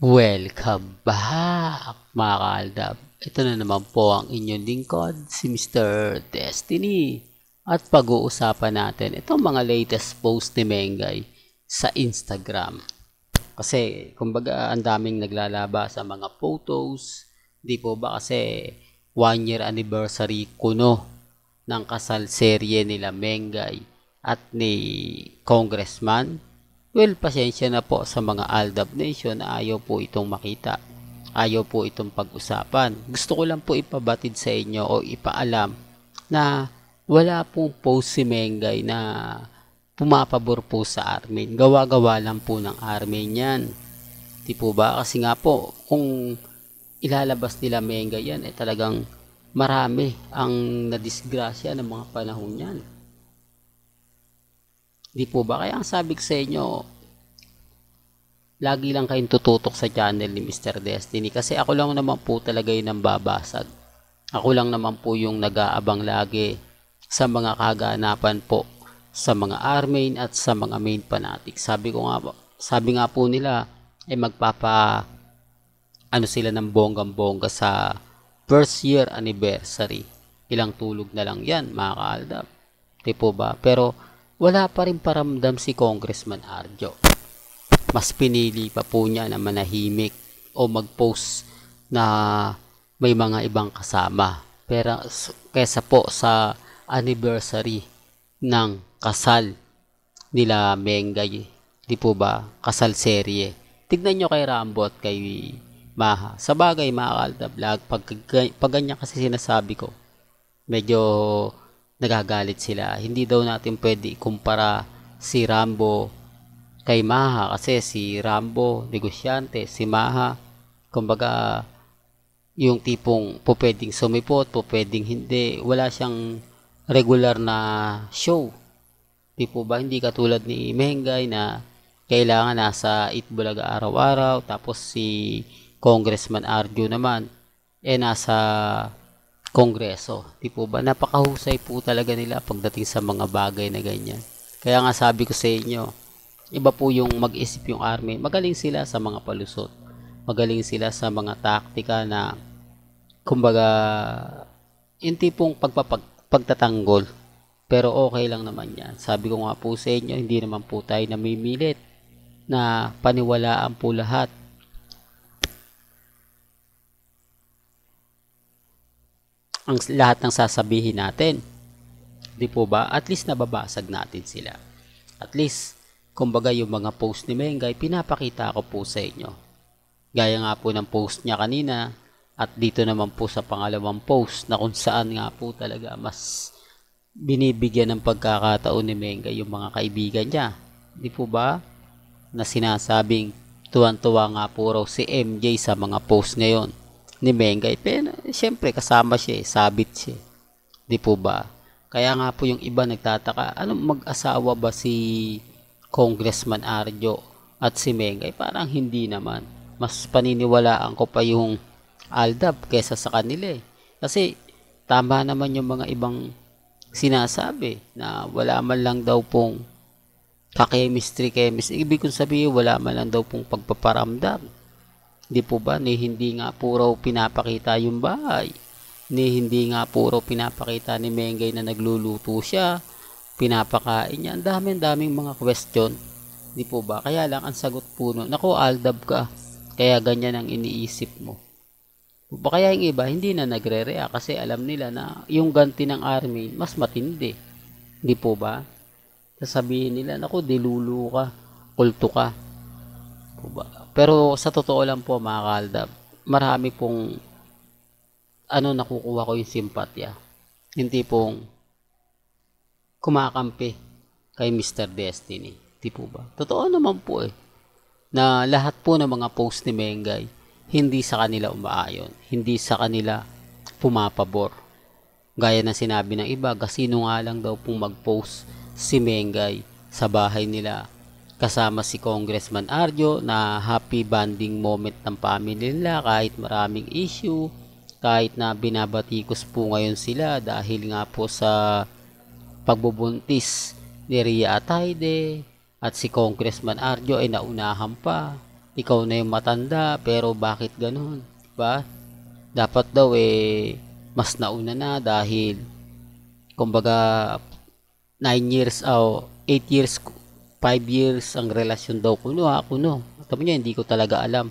Welcome back mga kaaldab. Ito na naman po ang inyong lingkod, si Mr. Destiny. At pag-uusapan natin itong mga latest post ni Mengay sa Instagram. Kasi kumbaga ang daming naglalaba sa mga photos. Di po ba kasi 1 year anniversary kuno ng kasal serye nila Mengay at ni Congressman. Well, pasensya na po sa mga Aldab Nation na ayaw po itong makita. Ayaw po itong pag-usapan. Gusto ko lang po ipabatid sa inyo o ipaalam na wala pong post si Mengay na pumapabor po sa Armin. Gawa-gawa lang po ng Armin yan. Di po ba? Kasi nga po, kung ilalabas nila Mengay yan, talagang marami ang nadisgrasya ng mga panahon yan. Di po ba? Kaya ang sabi ko sa inyo, lagi lang kayong tututok sa channel ni Mr. Destiny kasi ako lang naman po talaga yung nambabasag. Ako lang naman po yung nag-aabang lagi sa mga kaganapan po sa mga Armain at sa mga main fanatics. Sabi nga po nila ay sila ng bonggang-bongga sa first year anniversary. Ilang tulog na lang yan mga kaaldab. Di po ba? Pero wala pa rin paramdam si Congressman Arjo. Mas pinili pa po niya na manahimik o mag-post na may mga ibang kasama. Pero kesa po sa anniversary ng kasal nila Mengay. Di po ba? Kasal serye. Tignan nyo kay Rambo at kay Maha. Sa bagay mga kaldablog, pag ganyan kasi sinasabi ko, medyo nagagalit sila. Hindi daw natin pwede ikumpara si Rambo kay Maha kasi si Rambo negosyante, si Maha kumbaga yung tipong pwedeng sumipot, pwedeng hindi, wala siyang regular na show. Di po ba? Hindi katulad ni Mengay na kailangan nasa Itbulaga araw-araw, tapos si Congressman Arjo naman nasa Kongreso. Di po ba? Napakahusay po talaga nila pagdating sa mga bagay na ganyan. Kaya nga sabi ko sa inyo, iba po yung mag-isip yung army. Magaling sila sa mga palusot. Magaling sila sa mga taktika na kumbaga yung tipong pagtatanggol. Pero okay lang naman yan. Sabi ko nga po sa inyo, hindi naman po tayo namimilit na paniwalaan po lahat. Ang lahat ng sasabihin natin. Di po ba? At least nababasag natin sila. At least, kumbaga yung mga post ni Mengay, pinapakita ko po sa inyo. Gaya nga po ng post niya kanina, at dito naman po sa pangalawang post na kung saan nga po talaga mas binibigyan ng pagkakataon ni Mengay yung mga kaibigan niya. Di po ba? Na sinasabing tuwan-tuwa nga po raw si MJ sa mga post ngayon ni Mengay. Pero siyempre kasama siya, sabit siya. Di po ba? Kaya nga po yung iba nagtataka, anong mag-asawa ba si Congressman Arjo at si Mengay? Parang hindi naman. Mas paniniwalaan ko pa yung Aldab kesa sa kanila eh. Kasi tama naman yung mga ibang sinasabi na wala man lang daw pong ka-chemistry. Ibig kong sabihin wala man lang daw pong pagpaparamdam. Di po ba? Ni hindi nga puro pinapakita yung bahay. Ni hindi nga puro pinapakita ni Mengay na nagluluto siya. Pinapakain niya. Ang daming mga question. Di po ba? Kaya lang ang sagot po nun, naku, Aldab ka. Kaya ganyan ang iniisip mo. Kaya yung iba hindi na nagre-react kasi alam nila na yung ganti ng army mas matindi. Di po ba? Sasabihin nila, naku, dilulu ka, kulto ka. Po ba? Pero sa totoo lang po mga kaaldab, marami pong nakukuha ko yung simpatya. Hindi pong kumakampi kay Mr. Destiny. Di po ba? Totoo naman po na lahat po ng mga post ni Mengay hindi sa kanila umaayon, hindi sa kanila pumapabor. Gaya ng sinabi ng iba, kasino nga lang daw pong mag-post si Mengay sa bahay nila kasama si Congressman Arjo na happy bonding moment ng family nila kahit maraming issue, kahit na binabatikos po ngayon sila dahil nga po sa pagbubuntis ni Ria Atayde at si Congressman Arjo ay naunahan pa. ikaw na yung matanda, pero bakit ganun? Diba? Dapat daw mas nauna na dahil kumbaga 9 years o 8 years, 5 years ang relasyon daw kuno ako no. Sabi niya, hindi ko talaga alam.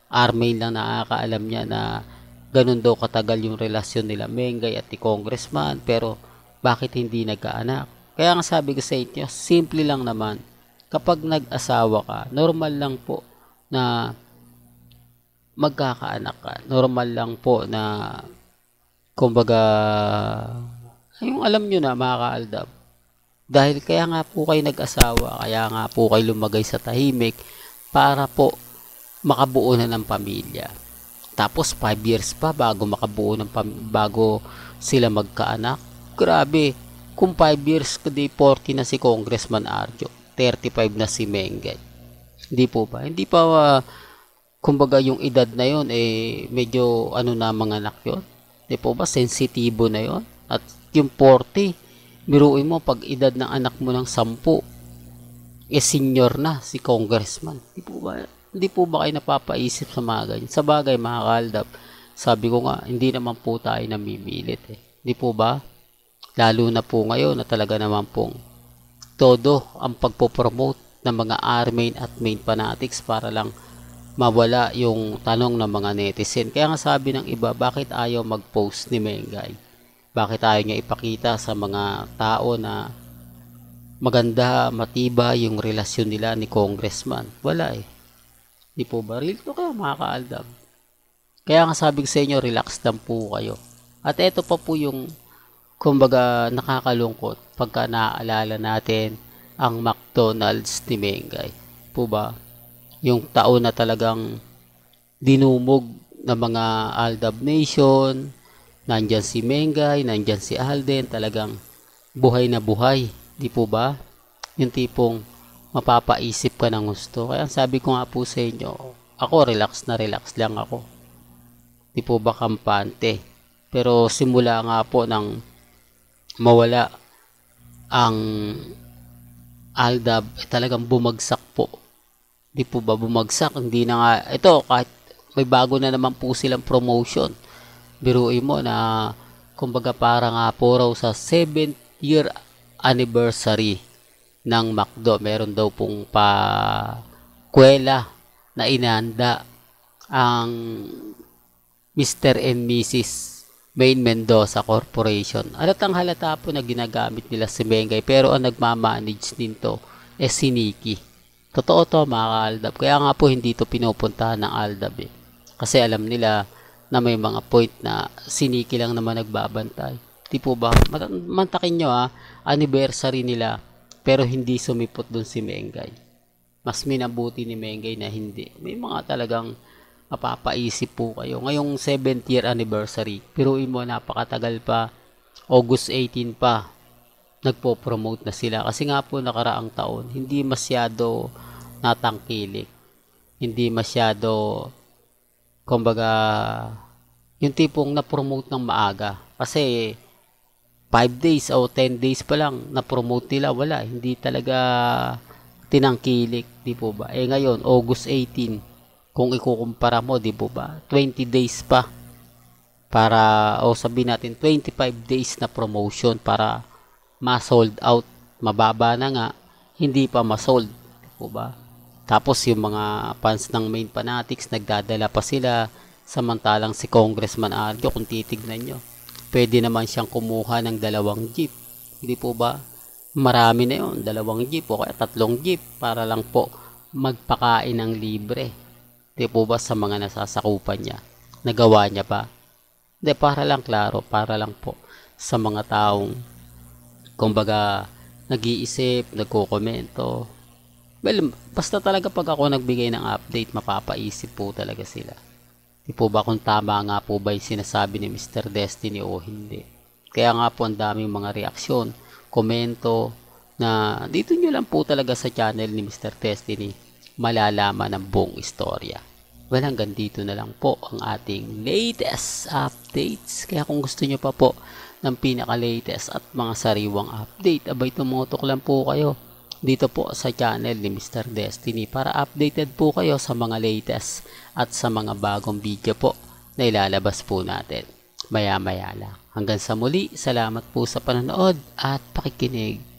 Armail lang nakakaalam niya na ganun daw katagal yung relasyon nila Mengay at ni Congressman, pero bakit hindi nagkaanak? Kaya nga sabi ko sa inyo, simple lang naman. Kapag nag-asawa ka, normal lang po na magkakaanak ka. Normal lang po na kumbaga yung alam nyo na mga kaaldab. Dahil kaya nga po kayo nag-asawa, kaya nga po kayo lumagay sa tahimik para po makabuo na ng pamilya. Tapos 5 years pa bago makabuo ng bago sila magkaanak. Grabe, kung 5 years kundi 40 na si Congressman Arjo, 35 na si Mengay. Hindi po ba? Hindi pa kumbaga yung edad na yon medyo na mga anak yun. Hindi po ba? Sensitibo na yon. At yung 40, biruin mo pag edad ng anak mo ng 10, senior na si Congressman. Hindi po ba kayo napapaisip sa mga ganyan? Sa bagay mga kaaldab, sabi ko nga, hindi naman po tayo namimilit Hindi po ba? Lalo na po ngayon na talaga naman pong todo ang pagpopromote ng mga R-main at main fanatics para lang mawala yung tanong ng mga netizen. Kaya nga sabi ng iba, bakit ayaw mag-post ni Mengay? Bakit ayaw niya ipakita sa mga tao na maganda, matiba yung relasyon nila ni Congressman? Wala Di po ba? Real to kayo mga kaaldab. Kaya nga sabi ko sa inyo, relax lang po kayo. At ito pa po yung kumbaga nakakalungkot pagka naaalala natin ang McDonald's ni Mengay. Po ba? Yung taon na talagang dinumog ng mga Aldab Nation, nandyan si Mengay, nandyan si Alden, talagang buhay na buhay. Di po ba? Yung tipong mapapaisip ka ng gusto. Kaya sabi ko nga po sa inyo, ako relax lang ako. Di po ba kampante? Pero simula nga po nang mawala ang Aldab, talagang bumagsak po. Di po ba bumagsak? Hindi na nga, ito kahit may bago na naman po silang promotion. Biruin mo na kumbaga para nga po raw sa 7th year anniversary ng McDo, meron daw pong kwela na inanda ang Mr. and Mrs. Main Mendoza Corporation. Halata po na ginagamit nila si Mengay, pero ang nagmamanage din to si Nikki. Totoo to mga kaaldab. Kaya nga po hindi to pinupuntahan ng Aldab Kasi alam nila na may mga point na si Nikki lang naman nagbabantay. Di po ba? Mantakin nyo anniversary nila, pero hindi sumipot dun si Mengay. Mas minabuti ni Mengay na hindi. May mga talagang mapapaisip po kayo. Ngayong 7th year anniversary, piruin mo napakatagal pa, August 18 pa, nagpo-promote na sila. Kasi nga po nakaraang taon, hindi masyado natangkilik. Hindi masyado, kumbaga, yung tipong na-promote ng maaga. Kasi 5 days o 10 days pa lang na-promote nila, wala. Hindi talaga tinangkilik, di po ba? Ngayon, August 18, kung ikukumpara mo, di po ba? 20 days pa para, o sabihin natin, 25 days na promotion para ma-sold out. Mababa na nga, hindi pa ma-sold, di po ba? Tapos yung mga fans ng main fanatics, nagdadala pa sila, samantalang si Congressman Arjo, kung titignan nyo, pwede naman siyang kumuha ng 2 jeep. Hindi po ba? Marami na yun, 2 jeep o kaya 3 jeep para lang po magpakain ng libre. Hindi po ba sa mga nasasakupan niya? Nagawa niya ba? Hindi, para lang klaro, para lang po sa mga taong kumbaga nag-iisip, nagko-komento. Well, basta talaga pag ako nagbigay ng update, mapapaisip po talaga sila. Di po ba kung tama nga po ba yung sinasabi ni Mr. Destiny o hindi? Kaya nga po ang daming mga reaksyon, komento, na dito nyo lang po talaga sa channel ni Mr. Destiny malalaman ang buong istorya. Well, hanggang dito na lang po ang ating latest updates. Kaya kung gusto nyo pa po ng pinaka-latest at mga sariwang update, abay tumutok lang po kayo dito po sa channel ni Mr. Destiny para updated po kayo sa mga latest at sa mga bagong video po na ilalabas po natin maya maya lang. Hanggang sa muli, salamat po sa panonood at pakikinig.